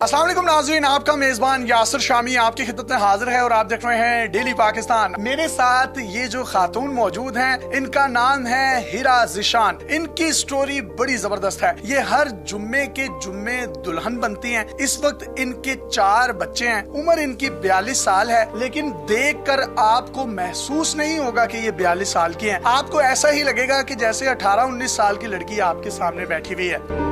अस्सलाम वालेकुम नाज़रीन, आपका मेजबान यासिर शामी आपकी खिदमत में हाजिर है और आप देख रहे हैं डेली पाकिस्तान। मेरे साथ ये जो खातून मौजूद हैं, इनका नाम है हिरा ज़िशान। इनकी स्टोरी बड़ी जबरदस्त है। ये हर जुम्मे के जुम्मे दुल्हन बनती हैं। इस वक्त इनके 4 बच्चे हैं। उम्र इनकी 42 साल है, लेकिन देख कर आपको महसूस नहीं होगा कि ये 42 साल की हैं। आपको ऐसा ही लगेगा कि जैसे 18-19 साल की लड़की आपके सामने बैठी हुई है।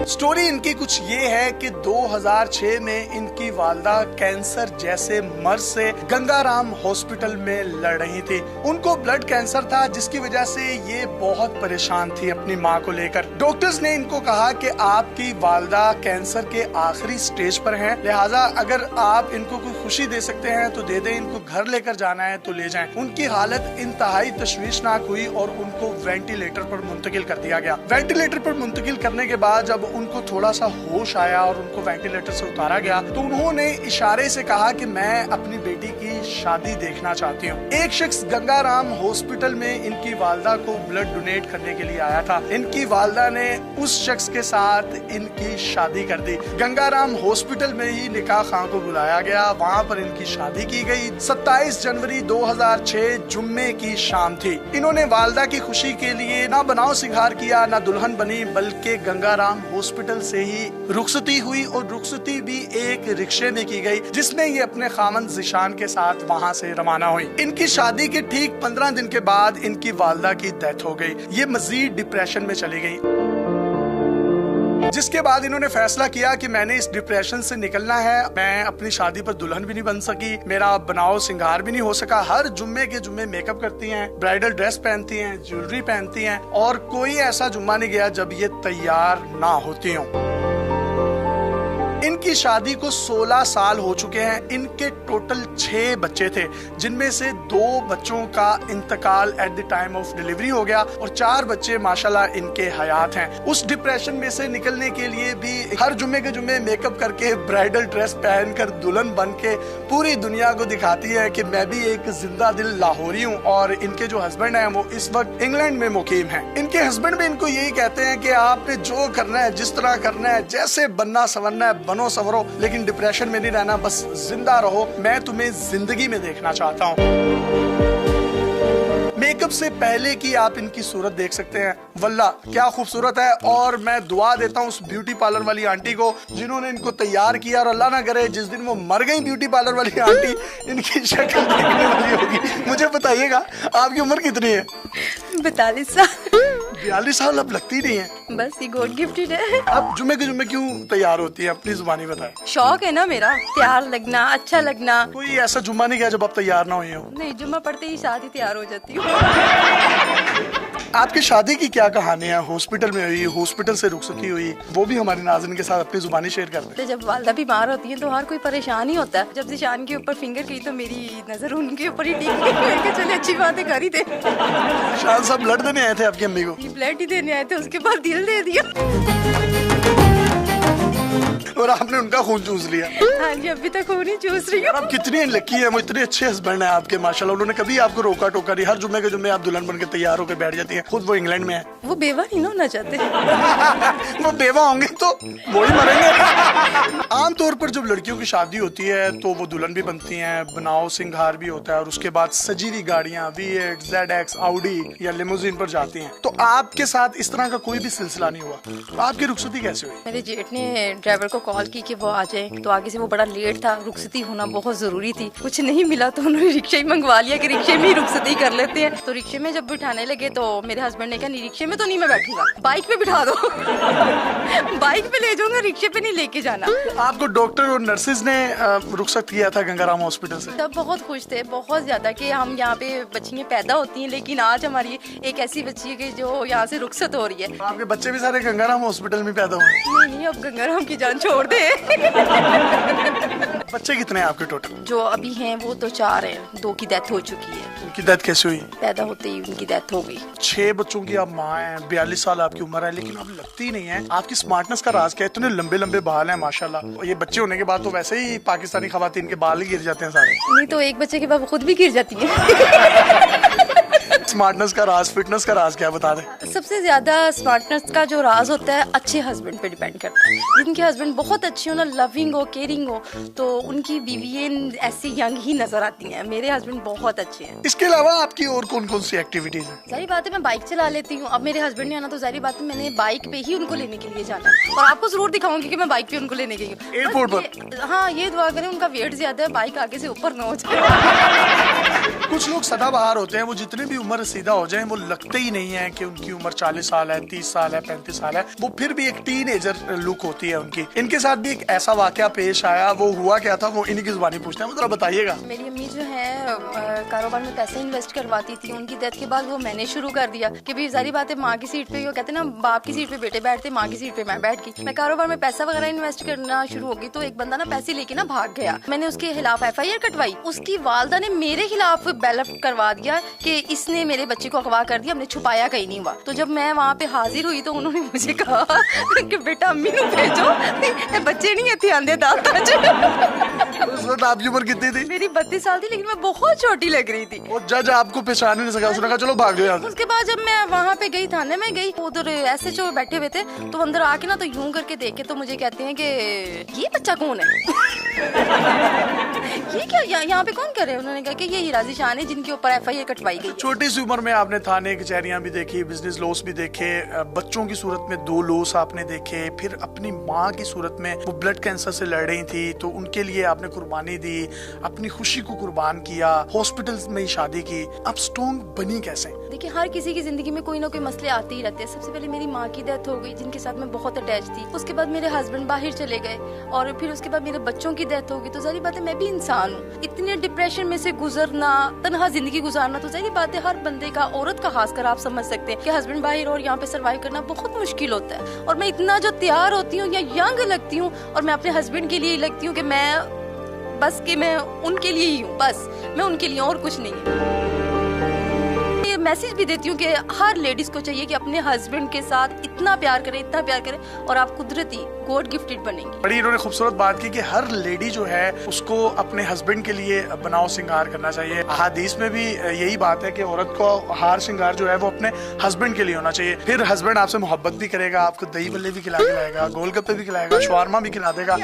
स्टोरी इनकी कुछ ये है कि 2006 में इनकी वालदा कैंसर जैसे मर्ज से गंगाराम हॉस्पिटल में लड़ रही थी। उनको ब्लड कैंसर था, जिसकी वजह से ये बहुत परेशान थी अपनी माँ को लेकर। डॉक्टर्स ने इनको कहा कि आपकी वालदा कैंसर के आखिरी स्टेज पर हैं, लिहाजा अगर आप इनको कोई खुशी दे सकते हैं तो दे दें, इनको घर लेकर जाना है तो ले जाएं। उनकी हालत इंतहाई तशवीशनाक हुई और उनको वेंटिलेटर पर मुंतकिल कर दिया गया। वेंटिलेटर पर मुंतकिल करने के बाद जब उनको थोड़ा सा होश आया और उनको वेंटिलेटर से उतारा गया तो उन्होंने इशारे से कहा कि मैं अपनी बेटी की शादी देखना चाहती हूँ। एक शख्स गंगाराम हॉस्पिटल में इनकी वालदा को ब्लड डोनेट करने के लिए आया था। इनकी वालदा ने उस शख्स के साथ इनकी शादी कर दी। गंगाराम हॉस्पिटल में ही निकाह खां को बुलाया गया, वहाँ पर इनकी शादी की गई। 27 जनवरी 2006 जुम्मे की शाम थी। इन्होंने वालदा की खुशी के लिए ना बनाव सिंगार किया, ना दुल्हन बनी, बल्कि गंगाराम हॉस्पिटल से ही रुखसती हुई और रुखसती भी एक रिक्शे में की गई, जिसमें ये अपने खामन ज़िशान के साथ वहां से रवाना हुई। इनकी शादी के ठीक 15 दिन के बाद इनकी वालदा की डेथ हो गई। ये मजीद डिप्रेशन में चली गई, जिसके बाद इन्होंने फैसला किया कि मैंने इस डिप्रेशन से निकलना है। मैं अपनी शादी पर दुल्हन भी नहीं बन सकी, मेरा बनाव सिंगार भी नहीं हो सका। हर जुम्मे के जुम्मे मेकअप करती हैं, ब्राइडल ड्रेस पहनती हैं, ज्वेलरी पहनती हैं और कोई ऐसा जुम्मा नहीं गया जब ये तैयार ना होती हों। इनकी शादी को 16 साल हो चुके हैं। इनके टोटल 6 बच्चे थे, जिनमें से 2 बच्चों का इंतकाल at the time of delivery हो गया और 4 बच्चे माशाल्लाह इनके हयात हैं। उस डिप्रेशन में से निकलने के लिए भी हर जुम्मे के जुम्मे मेकअप करके, ब्राइडल ड्रेस पहनकर, दुल्हन बन के पूरी दुनिया को दिखाती है कि मैं भी एक जिंदा दिल लाहौरी हूँ। और इनके जो हस्बैंड हैं वो इस वक्त इंग्लैंड में मुकीम हैं। इनके हस्बैंड भी इनको यही कहते हैं कि आपने जो करना है, जिस तरह करना है, जैसे बनना संवरना है बनो संवरो, लेकिन डिप्रेशन में नहीं रहना, बस जिंदा रहो। मैं तुम्हें जिंदगी में देखना चाहता हूँ। मेकअप से पहले की आप इनकी सूरत देख सकते हैं, वल्ला क्या खूबसूरत है। और मैं दुआ देता हूँ उस ब्यूटी पार्लर वाली आंटी को जिन्होंने इनको तैयार किया, और अल्लाह ना करे जिस दिन वो मर गई ब्यूटी पार्लर वाली आंटी, इनकी शक्ल देखने वाली होगी। मुझे बताइएगा आपकी उम्र कितनी है? 42 साल। 42 साल अब लगती नहीं है। बस ये गॉड गिफ्टेड है। अब जुम्मे के जुम्मे क्यों तैयार होती है? अपनी जुबानी बताए। शौक है ना मेरा, तैयार लगना, अच्छा लगना। कोई ऐसा जुम्मा नहीं गया जब आप तैयार ना हुई हो? नहीं, जुम्मा पढ़ते ही शादी तैयार हो जाती हूँ। आपकी शादी की क्या कहानी है? हॉस्पिटल में हुई, हॉस्पिटल से रुखसती हुई, वो भी हमारे नाज़रीन के साथ अपनी जुबानी शेयर कर रहे हैं। जब वालदा बीमार होती है तो हर कोई परेशान ही होता है। जब ज़िशान के ऊपर फिंगर की तो मेरी नजर उनके ऊपर ही टिक गई। चले अच्छी बात है, कर ही दे। शायद सब ब्लड देने आए थे आपकी अम्मी को? ब्लड ही देने आए थे, उसके बाद दिल दे दिया और आपने उनका खून चूस लिया। हाँ जी, अभी तक खून ही चूस रही हूँ। आप कितनी लकी है, वो इतने अच्छे हस्बैंड हैं आपके माशाल्लाह। उन्होंने कभी आपको रोका टोका नहीं, हर जुम्मे के जुम्मे आप दुल्हन बन के तैयार होकर बैठ जाती हैं। खुद वो इंग्लैंड में है। वो बेवा नहीं ना होना चाहते। वो बेवा होंगे तो वो ही मरेंगे। आमतौर पर जब लड़कियों की शादी होती है तो वो दुल्हन भी बनती हैं, बनाव सिंगार भी होता है और उसके बाद सजी हुई गाड़ियाँ V8, ZX, Audi या लिमोजिन पर जाती हैं। तो आपके साथ इस तरह का कोई भी सिलसिला नहीं हुआ? तो आपकी रुखसती कैसे हुई? मेरे जेठ ने ड्राइवर को कॉल की कि वो आ जाए, तो आगे से वो बड़ा लेट था। रुखसती होना बहुत जरूरी थी, कुछ नहीं मिला तो उन्होंने रिक्शा ही मंगवा लिया कि रिक्शे में ही रुखसती कर लेते हैं। तो रिक्शे में जब बिठाने लगे तो मेरे हस्बैंड ने कहा नहीं, रिक्शे में तो नहीं मैं बैठूंगा, बाइक पे बिठा दो। बाइक पे ले जाऊंगा, रिक्शे पे नहीं लेके जाना। आपको डॉक्टर और नर्सेज ने रुखसत किया था गंगाराम हॉस्पिटल से? सब बहुत खुश थे, बहुत ज्यादा, कि हम यहाँ पे बच्चियां पैदा होती हैं, लेकिन आज हमारी एक ऐसी बच्ची है कि जो यहाँ से रुखसत हो रही है। आपके बच्चे भी सारे गंगाराम हॉस्पिटल में पैदा हुए? नहीं, अब गंगाराम की जान छोड़ दे। बच्चे कितने हैं आपके टोटल? जो अभी हैं वो तो 4 हैं, 2 की डेथ हो चुकी है। उनकी डेथ कैसे हुई? पैदा होते ही उनकी डेथ हो गई। 6 बच्चों की आप माँ हैं, 42 साल आपकी उम्र है, लेकिन आप लगती नहीं है। आपकी स्मार्टनेस का राज क्या है? इतने लंबे लंबे बाल हैं माशाल्लाह। और ये बच्चे होने के बाद तो वैसे ही पाकिस्तानी खवातीन के बाल ही गिर जाते हैं सारे। नहीं तो एक बच्चे के बाद वो खुद भी गिर जाती है। स्मार्टनेस का राज, फिटनेस का राज क्या है, बता दें। सबसे ज्यादा स्मार्टनेस का जो राज होता है अच्छे हस्बैंड पे डिपेंड करता है। जिनके हस्बैंड बहुत अच्छे हो ना, लविंग हो, केयरिंग हो, तो उनकी बीवियां ऐसी यंग ही नजर आती हैं। मेरे हस्बैंड बहुत अच्छे हैं। इसके अलावा आपकी और कौन कौन सी एक्टिविटीज है? सारी बात है, मैं बाइक चला लेती हूँ। अब मेरे हस्बैंड ने आना तो सारी बात है, मैंने बाइक पे ही उनको लेने के लिए जाना है और आपको जरूर दिखाऊंगी कि मैं बाइक पे उनको लेने गई हूँ एयरपोर्ट पर। हाँ, ये दुआ करें उनका वेट ज्यादा है, बाइक आगे से ऊपर ना हो जाए। कुछ लोग सदाबहार होते हैं, वो जितने भी उम्र सीधा हो जाएं वो लगते ही नहीं है कि उनकी उम्र 40 साल है, 30 साल है, 35 साल है, वो फिर भी एक टीनेजर लुक होती है उनकी। इनके साथ भी एक ऐसा वाकया पेश आया, वो हुआ क्या था वो इन्हीं की जुबानी पूछते हैं, वो जरा बताइएगा। मेरी अम्मी जो है कारोबार में पैसे इन्वेस्ट करवाती थी। उनकी डेथ के बाद वो मैंने शुरू कर दिया कि भाई सारी बात है, माँ की सीट पे, वो कहते हैं ना बाप की सीट पे बेटे बैठते, माँ की सीट पे मैं बैठ गई। मैं कारोबार में पैसा वगैरह इन्वेस्ट करना शुरू हो गई तो एक बंदा ना पैसे लेके ना भाग गया। मैंने उसके खिलाफ FIR कटवाई। उसकी वालदा ने मेरे खिलाफ बैलअप करवा दिया कि इसने मेरे बच्चे को अगवा कर दिया, हमने छुपाया कहीं नहीं हुआ। तो जब मैं वहाँ पे हाजिर हुई तो उन्होंने मुझे कहा कि बेटा अम्मी को भेजो, बच्चे नहीं है आंधे दांत। उस वक्त आपकी उम्र कितनी थी? मेरी 32 साल थी, लेकिन मैं बहुत छोटी लग रही थी। वो जज आपको पहचान नहीं सका, उसने कहा चलो भाग जाओ यहाँ से। उसके बाद जब मैं वहाँ पे गई, थाने में गई, उधर SHO बैठे हुए थे, तो अंदर आके ना तो यूं करके देखे तो मुझे कहते हैं कि ये बच्चा कौन है? ये क्या यहाँ पे कौन कर रहे हैं? उन्होंने कहा कि ये हिराजी शान है जिनके ऊपर FIR कटवाई गई। छोटी सी उम्र में आपने थाने कचहरियां भी देखी, बिजनेस लॉस भी देखे, बच्चों की सूरत में 2 लॉस आपने देखे, फिर अपनी माँ की सूरत में वो ब्लड कैंसर से लड़ रही थी तो उनके लिए आपने कुर्बानी दी, अपनी खुशी को कुर्बान किया, हॉस्पिटल में ही शादी की। आप स्ट्रॉन्ग बनी कैसे? देखिए, हर किसी की जिंदगी में कोई ना कोई मसले आते ही रहते हैं। सबसे पहले मेरी माँ की डेथ हो गई जिनके साथ मैं बहुत अटैच थी। उसके बाद मेरे हस्बैंड बाहर चले गए और फिर उसके बाद मेरे बच्चों की डेथ हो गई। तो सारी बात है, मैं भी इंसान हूँ। इतने डिप्रेशन में से गुजरना, तनहा जिंदगी गुजारना, तो सारी बात है हर बंदे का, औरत का खासकर आप समझ सकते हैं कि हस्बैंड बाहर और यहाँ पे सर्वाइव करना बहुत मुश्किल होता है। और मैं इतना जो तैयार होती हूँ या यंग लगती हूँ और मैं अपने हस्बैंड के लिए ही लगती हूँ कि मैं उनके लिए ही हूँ, बस मैं उनके लिए, और कुछ नहीं है। ये मैसेज भी देती हूँ कि हर लेडीज को चाहिए कि अपने हस्बैंड के साथ इतना प्यार करें और आप कुदरती गॉड गिफ्टेड बनेंगी। बड़ी इन्होंने खूबसूरत बात की कि हर लेडी जो है उसको अपने हस्बैंड के लिए बनाव श्रृंगार करना चाहिए। अहादीस में भी यही बात है कि औरत को हार श्रृंगार जो है वो अपने हस्बैंड के लिए होना चाहिए। फिर हस्बैंड आपसे मोहब्बत भी करेगा, आपको दही बल्ले भी खिला के लाएगा, गोलगप्पे भी खिलाएगा, शवारमा भी खिला देगा।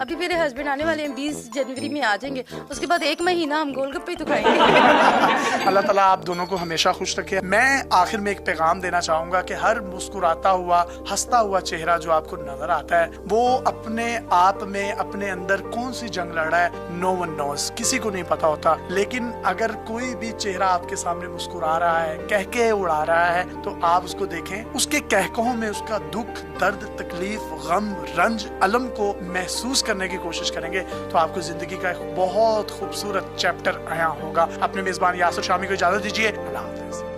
अभी मेरे हस्बैंड आने वाले हैं, 20 जनवरी में आ जाएंगे। उसके बाद 1 महीना हम गोलगप्पे तो खाएंगे। अल्लाह ताला आप दोनों को हमेशा खुश रखे। मैं आखिर में एक पैगाम देना चाहूंगा कि हर मुस्कुराता हुआ, हंसता हुआ चेहरा जो आपको नजर आता है वो अपने आप में अपने अंदर कौन सी जंग लड़ रहा है, नो वन नोस, किसी को नहीं पता होता। लेकिन अगर कोई भी चेहरा आपके सामने मुस्कुरा रहा है, कहके उड़ा रहा है, तो आप उसको देखें, उसके कहकों में उसका दुख, दर्द, तकलीफ, गम, रंज, अलम को महसूस करने की कोशिश करेंगे तो आपको जिंदगी का एक बहुत खूबसूरत चैप्टर आया होगा। अपने मेजबान यासिर शामी को इजाजत दीजिए। अल्लाह हाफ़िज़।